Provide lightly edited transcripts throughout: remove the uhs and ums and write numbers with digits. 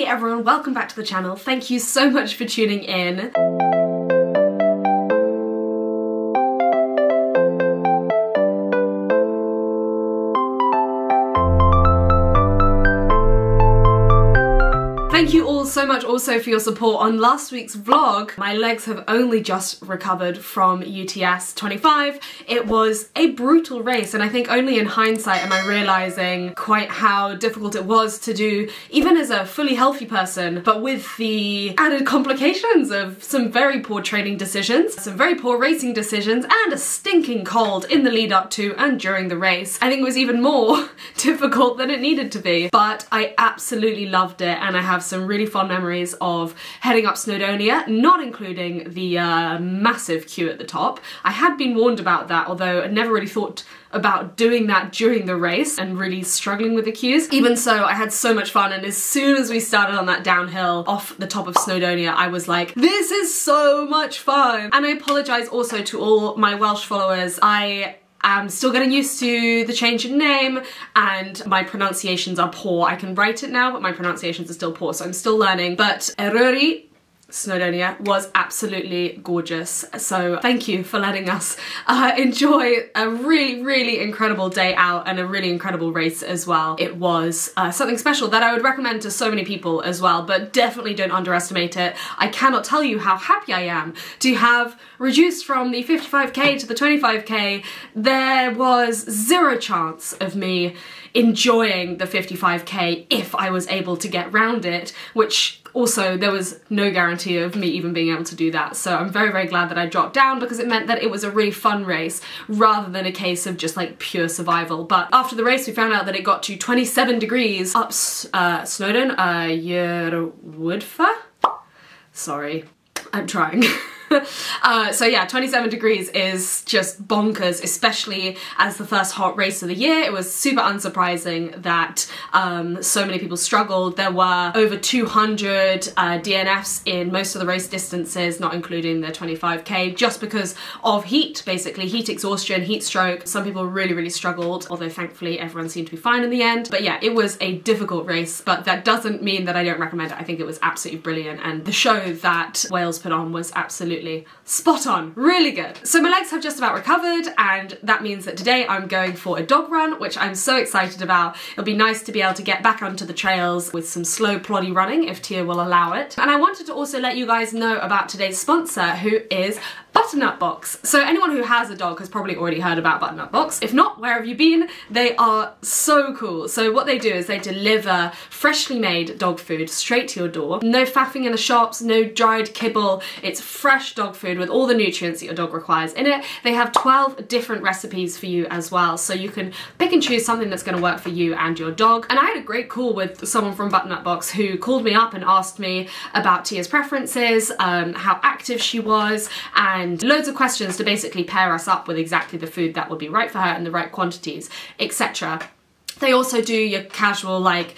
everyone, welcome back to the channel. Thank you so much for tuning in. Thank you all so much also for your support on last week's vlog. My legs have only just recovered from UTS 25. It was a brutal race, and I think only in hindsight am I realizing quite how difficult it was to do, even as a fully healthy person, but with the added complications of some very poor training decisions, some very poor racing decisions, and a stinking cold in the lead up to and during the race. I think it was even more difficult than it needed to be, but I absolutely loved it, and I have some really fond memories of heading up Snowdonia, not including the massive queue at the top. I had been warned about that, although I never really thought about doing that during the race and really struggling with the queues. Even so, I had so much fun, and as soon as we started on that downhill off the top of Snowdonia, I was like, this is so much fun! And I apologise also to all my Welsh followers. I'm still getting used to the change in name, and my pronunciations are poor. I can write it now, but my pronunciations are still poor, so I'm still learning. But Eryri, Snowdonia, was absolutely gorgeous. So thank you for letting us enjoy a really incredible day out and a really incredible race as well. It was something special that I would recommend to so many people as well, but definitely don't underestimate it. I cannot tell you how happy I am to have reduced from the 55k to the 25k. There was zero chance of me enjoying the 55k if I was able to get round it, which also there was no guarantee of me even being able to do that. So I'm very glad that I dropped down, because it meant that it was a really fun race rather than a case of just like pure survival. But after the race we found out that it got to 27 degrees up Snowdon, Woodfa? Sorry, I'm trying. So yeah, 27 degrees is just bonkers, especially as the first hot race of the year. It was super unsurprising that so many people struggled. There were over 200 DNFs in most of the race distances, not including the 25k, just because of heat, basically. Heat exhaustion, heat stroke. Some people really struggled, although thankfully everyone seemed to be fine in the end. But yeah, it was a difficult race, but that doesn't mean that I don't recommend it. I think it was absolutely brilliant, and the show that Wales put on was absolutely spot on, really good. So my legs have just about recovered, and that means that today I'm going for a dog run, which I'm so excited about. It'll be nice to be able to get back onto the trails with some slow ploddy running if Tia will allow it. And I wanted to also let you guys know about today's sponsor, who is Butternut Box. So anyone who has a dog has probably already heard about Butternut Box. If not, where have you been? They are so cool. So what they do is they deliver freshly made dog food straight to your door. No faffing in the shops, no dried kibble. It's fresh dog food with all the nutrients that your dog requires in it. They have 12 different recipes for you as well, so you can pick and choose something that's going to work for you and your dog. And I had a great call with someone from Butternut Box who called me up and asked me about Tia's preferences, how active she was, and loads of questions to basically pair us up with exactly the food that would be right for her and the right quantities, etc. They also do your casual like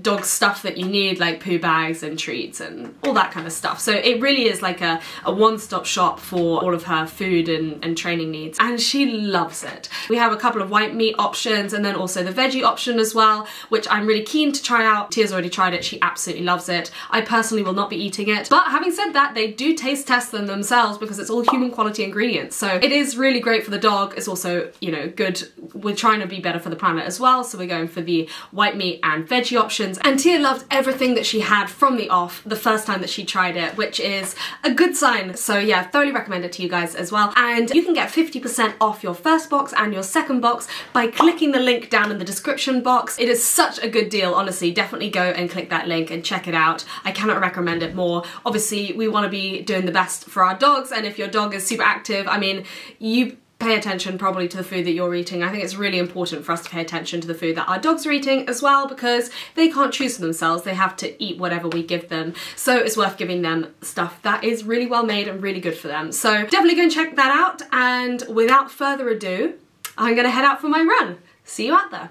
dog stuff that you need, like poo bags and treats and all that kind of stuff. So it really is like a one-stop shop for all of her food and training needs, and she loves it. We have a couple of white meat options and then also the veggie option as well, which I'm really keen to try out. Tia's already tried it, she absolutely loves it. I personally will not be eating it, but having said that, they do taste test them themselves because it's all human quality ingredients. So it is really great for the dog. It's also, you know, good. We're trying to be better for the planet as well, so we're going for the white meat and veggie options. And Tia loved everything that she had from the off the first time that she tried it, which is a good sign. So yeah, I thoroughly recommend it to you guys as well. And you can get 50% off your first box and your second box by clicking the link down in the description box. It is such a good deal, honestly. Definitely go and click that link and check it out. I cannot recommend it more. Obviously, we want to be doing the best for our dogs, and if your dog is super active, I mean, you pay attention probably to the food that you're eating. I think it's really important for us to pay attention to the food that our dogs are eating as well, because they can't choose for themselves. They have to eat whatever we give them. So it's worth giving them stuff that is really well made and really good for them. So definitely go and check that out. And without further ado, I'm gonna head out for my run. See you out there.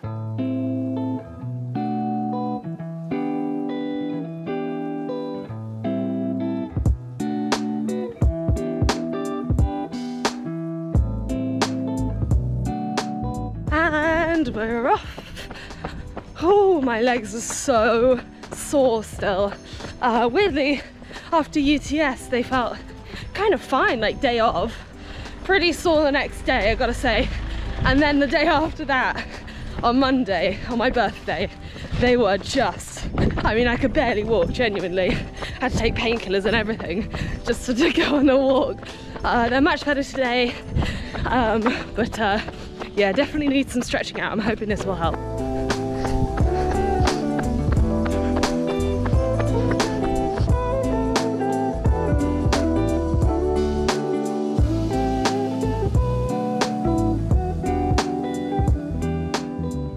And we're off. Oh, my legs are so sore still. Weirdly, after UTS they felt kind of fine, like day of. Pretty sore the next day, I gotta say. And then the day after that, on Monday, on my birthday, they were just, I mean, I could barely walk, genuinely. Had to take painkillers and everything just to go on a walk. They're much better today, but yeah, definitely need some stretching out. I'm hoping this will help.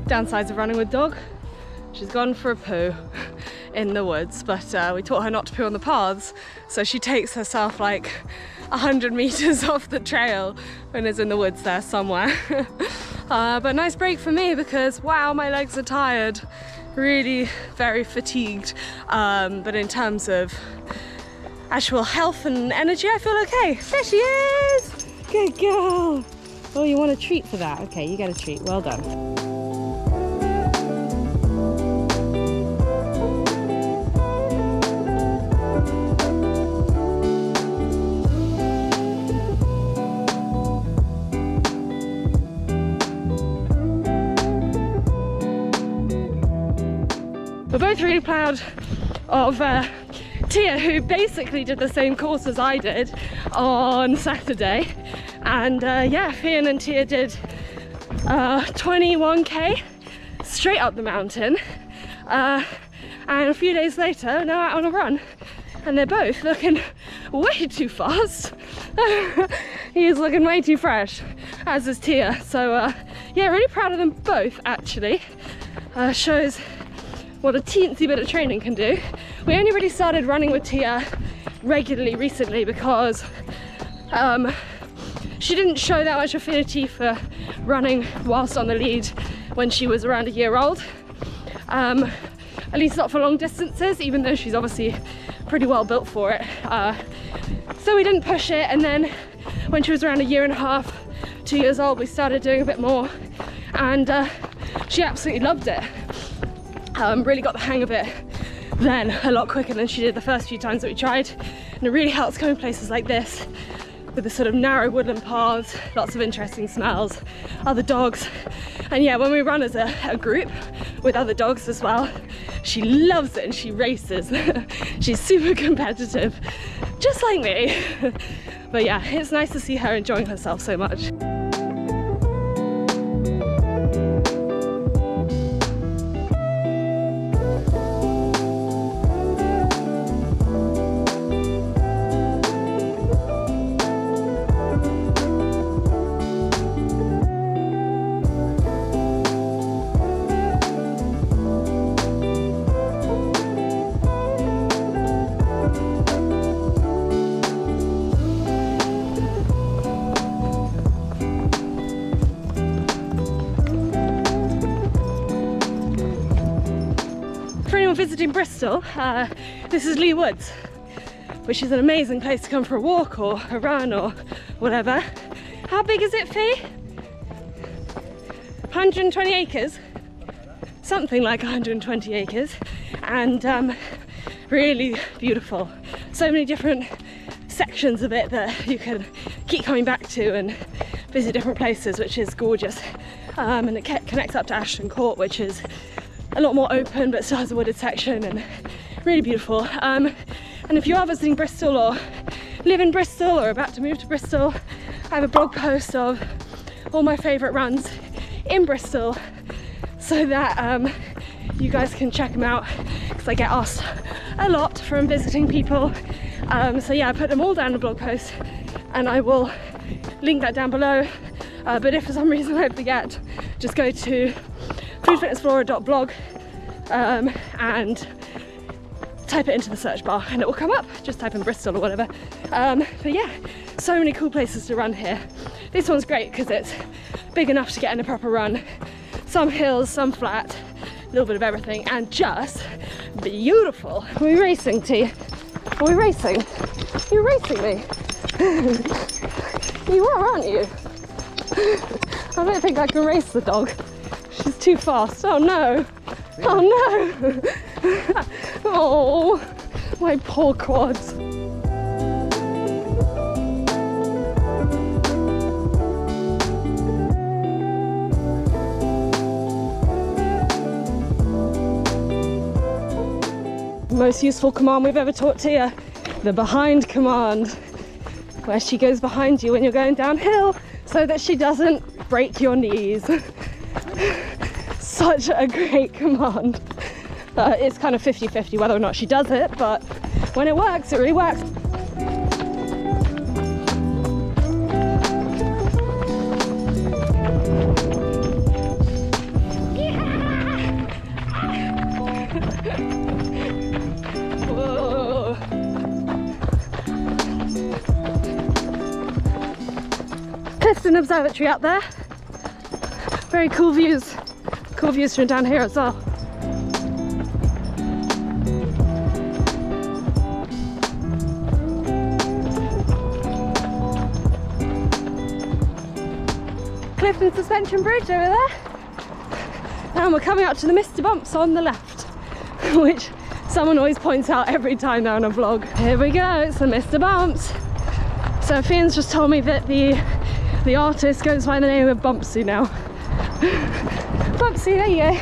Downsides of running with dog, she's gone for a poo in the woods, but we taught her not to poo on the paths, so she takes herself like 100 meters off the trail and is in the woods there somewhere. But nice break for me because wow, my legs are tired, really very fatigued, but in terms of actual health and energy I feel okay. There she is! Good girl! Oh, you want a treat for that? Okay, you get a treat, well done. We're both really proud of Tia, who basically did the same course as I did on Saturday. And yeah, Fiann and Tia did 21k straight up the mountain. And a few days later, now out on a run. And they're both looking way too fast. He's looking way too fresh, as is Tia. So yeah, really proud of them both actually. Shows what a teensy bit of training can do. We only really started running with Tia regularly recently because she didn't show that much affinity for running whilst on the lead when she was around a year old. At least not for long distances, even though she's obviously pretty well built for it. So we didn't push it, and then when she was around a year and a half, 2 years old, we started doing a bit more, and she absolutely loved it. Really got the hang of it then a lot quicker than she did the first few times that we tried, and it really helps coming places like this with the sort of narrow woodland paths, lots of interesting smells, other dogs, and yeah, when we run as a group with other dogs as well, she loves it and she races. She's super competitive, just like me. But yeah, it's nice to see her enjoying herself so much. Visiting Bristol, this is Lee Woods, which is an amazing place to come for a walk or a run or whatever. How big is it, Fee? 120 acres? Something like 120 acres, and really beautiful. So many different sections of it that you can keep coming back to and visit different places, which is gorgeous. And it connects up to Ashton Court, which is a lot more open but still has a wooded section, and really beautiful. And if you are visiting Bristol or live in Bristol or about to move to Bristol, I have a blog post of all my favourite runs in Bristol so that you guys can check them out, because I get asked a lot from visiting people. So yeah, I put them all down in the blog post and I will link that down below. But if for some reason I forget, just go to foodfitnessflora.blog and type it into the search bar and it will come up. Just type in Bristol or whatever. But yeah, so many cool places to run here. This one's great because it's big enough to get in a proper run. Some hills, some flat, a little bit of everything, and just beautiful. Are we racing, T? Are we racing? You're racing me. You are, aren't you? I don't think I can race the dog. She's too fast. Oh no. Oh no. Oh, my poor quads. Most useful command we've ever taught Tia, the behind command, where she goes behind you when you're going downhill so that she doesn't break your knees. Such a great command. It's kind of 50-50 whether or not she does it, but when it works, it really works. Clifton Observatory up there. Very cool views. Cool views from down here as well. Clifton Suspension Bridge over there. And we're coming up to the Mr. Bumps on the left, which someone always points out every time they're on a vlog. Here we go, it's the Mr. Bumps. So Fiann's just told me that the artist goes by the name of Bumpsy now. Bumpsy, there you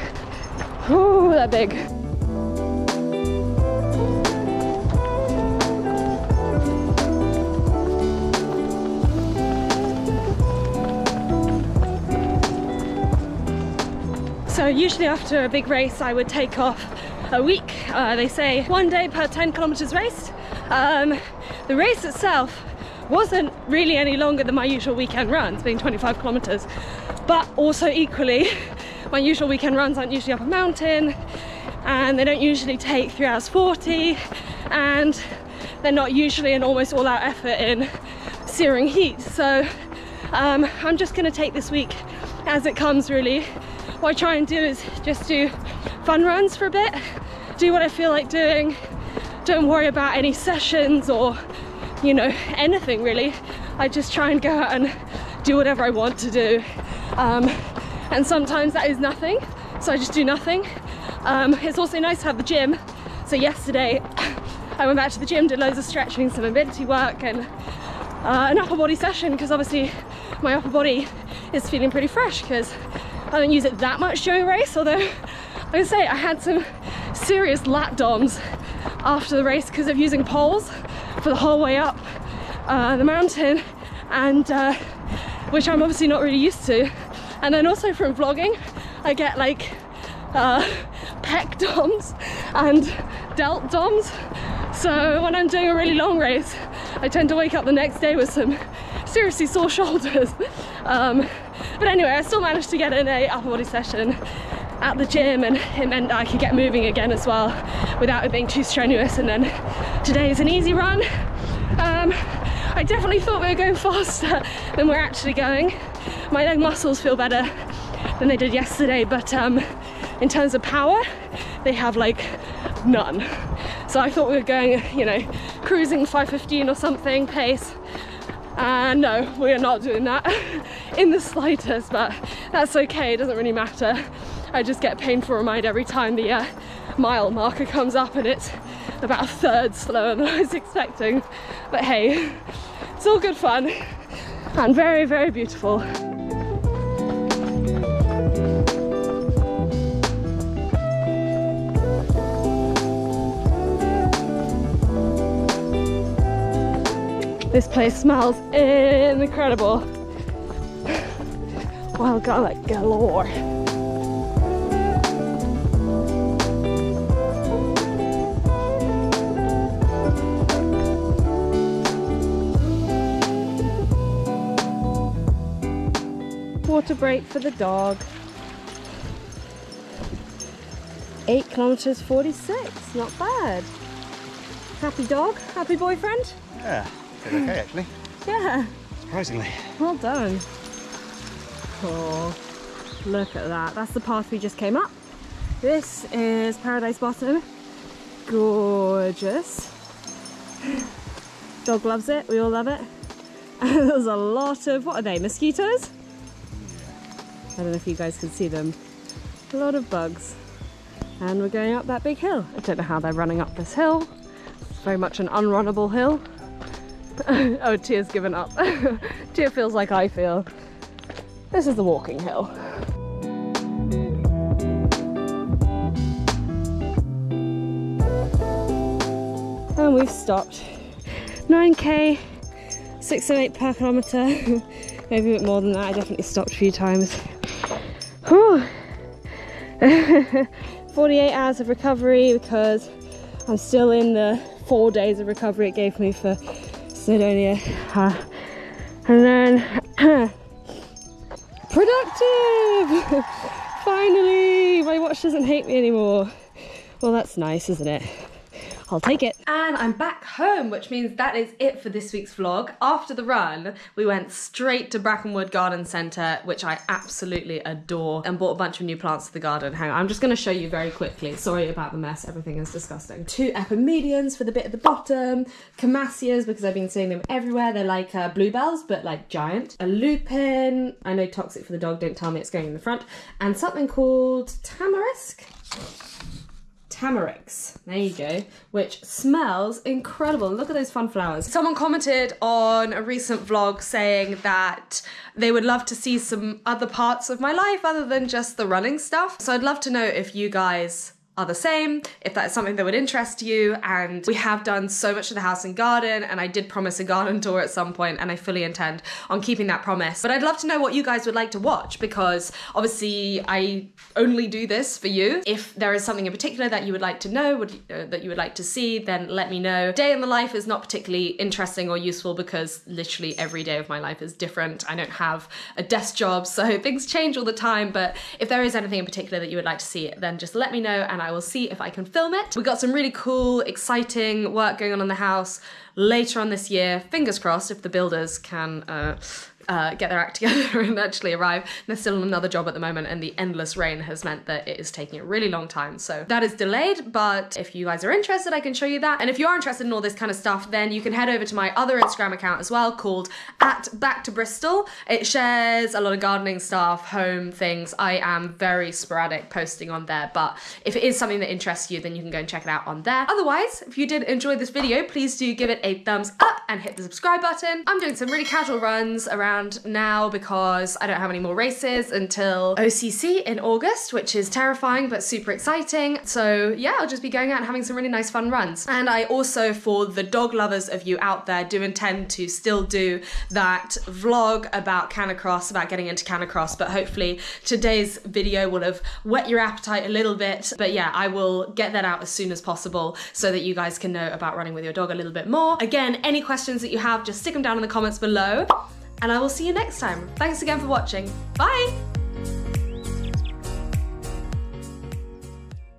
go. Ooh, they're big. So usually after a big race I would take off a week. They say 1 day per 10 kilometers raced. The race itself wasn't really any longer than my usual weekend runs, being 25 kilometers, but also equally my usual weekend runs aren't usually up a mountain, and they don't usually take 3 hours 40, and they're not usually an almost all-out effort in searing heat. So I'm just going to take this week as it comes, really. What I try and do is just do fun runs for a bit, do what I feel like doing, don't worry about any sessions or, you know, anything really. I just try and go out and do whatever I want to do. And sometimes that is nothing, so I just do nothing. It's also nice to have the gym. So yesterday I went back to the gym, did loads of stretching, some mobility work, and an upper body session, because obviously my upper body is feeling pretty fresh because I don't use it that much during a race. Although I would say I had some serious lat DOMs after the race because of using poles for the whole way up the mountain, and which I'm obviously not really used to. And then also from vlogging I get like pec DOMs and delt DOMs, so when I'm doing a really long race I tend to wake up the next day with some seriously sore shoulders. But anyway, I still managed to get in a upper body session at the gym, and it meant that I could get moving again as well without it being too strenuous. And then today is an easy run. I definitely thought we were going faster than we're actually going. My leg muscles feel better than they did yesterday, but in terms of power they have like none. So I thought we were going, you know, cruising 5:15 or something pace. No, we are not doing that in the slightest, but that's okay, it doesn't really matter. I just get a painful reminder every time the mile marker comes up, and it's about a third slower than I was expecting. But hey, it's all good fun and very, very beautiful. This place smells incredible. Wild garlic galore. Water break for the dog. 8 kilometers 46, not bad. Happy dog, happy boyfriend? Yeah. Okay, actually. Yeah. Surprisingly. Well done. Oh, look at that. That's the path we just came up. This is Paradise Bottom. Gorgeous. Dog loves it. We all love it. And there's a lot of, what are they, mosquitoes? I don't know if you guys can see them. A lot of bugs. And we're going up that big hill. I don't know how they're running up this hill. It's very much an unrunnable hill. Oh, Tia's given up. Tia feels like I feel. This is the walking hill. And we've stopped. 9k, 608 per kilometre. Maybe a bit more than that. I definitely stopped a few times. Whew. 48 hours of recovery because I'm still in the 4 days of recovery it gave me for Snowdonia. And then productive! Finally! My watch doesn't hate me anymore. Well, that's nice, isn't it? I'll take it. And I'm back home, which means that is it for this week's vlog. After the run, we went straight to Brackenwood Garden Centre, which I absolutely adore, and bought a bunch of new plants to the garden. Hang on, I'm just going to show you very quickly. Sorry about the mess, everything is disgusting. 2 epimedians for the bit at the bottom, Camassias, because I've been seeing them everywhere. They're like bluebells, but like giant. A lupin, I know toxic for the dog, don't tell me it's going in the front. And something called tamarisk. Tamarix, there you go, which smells incredible. Look at those fun flowers. Someone commented on a recent vlog saying that they would love to see some other parts of my life other than just the running stuff. So I'd love to know if you guys are the same, if that's something that would interest you. And we have done so much to the house and garden, and I did promise a garden tour at some point, and I fully intend on keeping that promise. But I'd love to know what you guys would like to watch, because obviously I only do this for you. If there is something in particular that you would like to know, that you would like to see, then let me know. Day in the life is not particularly interesting or useful because literally every day of my life is different. I don't have a desk job, so things change all the time. But if there is anything in particular that you would like to see, then just let me know and I will see if I can film it. We've got some really cool, exciting work going on in the house later on this year. Fingers crossed if the builders can get their act together and actually arrive. They're still on another job at the moment, and the endless rain has meant that it is taking a really long time. So that is delayed, but if you guys are interested, I can show you that. And if you are interested in all this kind of stuff, then you can head over to my other Instagram account as well, called @BackToBristol. It shares a lot of gardening stuff, home things. I am very sporadic posting on there, but if it is something that interests you, then you can go and check it out on there. Otherwise, if you did enjoy this video, please do give it a thumbs up and hit the subscribe button. I'm doing some really casual runs around now because I don't have any more races until OCC in August, which is terrifying but super exciting. So yeah, I'll just be going out and having some really nice fun runs. And I also, for the dog lovers of you out there, do intend to still do that vlog about Canicross, about getting into Canicross, but hopefully today's video will have whet your appetite a little bit. But yeah, I will get that out as soon as possible so that you guys can know about running with your dog a little bit more. Again, any questions that you have, just stick them down in the comments below. And I will see you next time. Thanks again for watching. Bye!